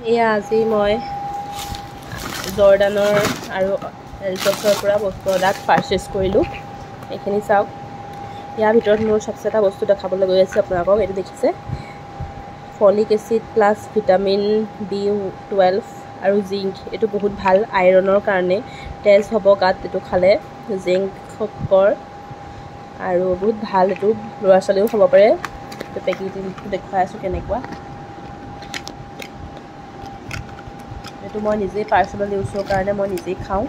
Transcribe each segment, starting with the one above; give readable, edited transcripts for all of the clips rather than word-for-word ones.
এয়া আজি মই জৰ্ডানৰ আৰু এলটছৰ পৰা বস্তু পাৰ্চেছ কৰিলোঁ। এইখিনি চাওক, ইয়াৰ ভিতৰত মোৰ চবচে এটা বস্তু দেখাবলৈ গৈ আছে আপোনালোকক। এইটো দেখিছে, folic acid plus vitamin B12 আৰু জিংক। এইটো বহুত ভাল আইৰণৰ কাৰণে, তেজ হ'ব গাত এইটো খালে, জিংকৰ আৰু বহুত ভাল। এইটো ল'ৰা ছোৱালীও খাব পাৰে। এইটো পেকেজিংটো দেখুৱাই আছোঁ কেনেকুৱা। এইটো মই নিজেই পাৰ্চনেল ইউজৰ কাৰণে মই নিজেই খাওঁ।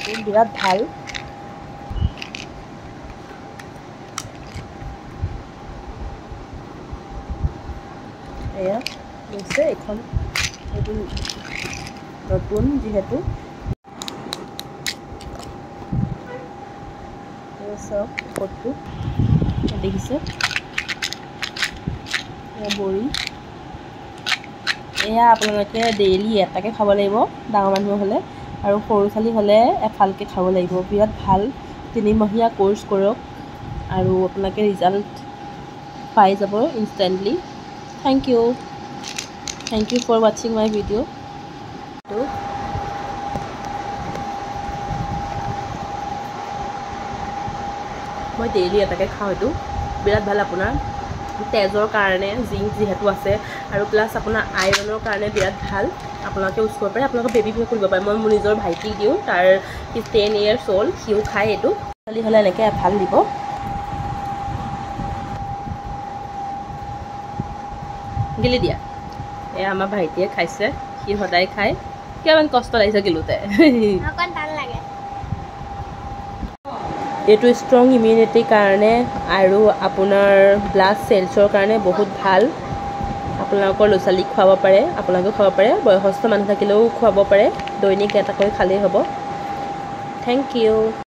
এইটো বিৰাট ভাল। এয়া হৈছে এইখন, এইটো নতুন যিহেতু। চাওক ঔষধটো দেখিছে, বড়ি। এয়া আপোনালোকে ডেইলি এটাকৈ খাব লাগিব ডাঙৰ মানুহ হ'লে, আৰু সৰু ছোৱালী হ'লে এফালকৈ খাব লাগিব। বিৰাট ভাল। 3 মহীয়া কোৰ্চ কৰক আৰু আপোনালোকে ৰিজাল্ট পাই যাব ইনষ্টেণ্টলি। থেংক ইউ ফৰ ৱাচিং মাই ভিডিঅ'। মই ডেইলি এটাকৈ খাওঁ। এইটো বিৰাট ভাল আপোনাৰ তেজৰ কাৰণে, জিংক যিহেতু আছে, আৰু প্লাছ আপোনাৰ আইৰণৰ কাৰণে বিৰাট ভাল। আপোনালোকে ইউজ কৰিব পাৰে, আপোনালোকৰ বেবীকো কৰিব পাৰে। মই মোৰ নিজৰ ভাইটিক দিওঁ, তাৰ 10 years old, সিও খায় এইটো। ছোৱালী হ'লে এনেকৈ ভাল দিব। গিলি দিয়া। এয়া আমাৰ ভাইটিয়ে খাইছে, সি সদায় খায়। কিমান কষ্ট লাগিছে গিলোতে। এইটো ষ্ট্ৰং ইমিউনিটিৰ কাৰণে আৰু আপোনাৰ ব্লাড চেলছৰ কাৰণে বহুত ভাল। আপোনালোকৰ ল'ৰা ছোৱালীক খুৱাব পাৰে, আপোনালোকেও খাব পাৰে, বয়সস্থ মানুহ থাকিলেও খুৱাব পাৰে। দৈনিক এটাকৈ খালেই হ'ব। Thank U.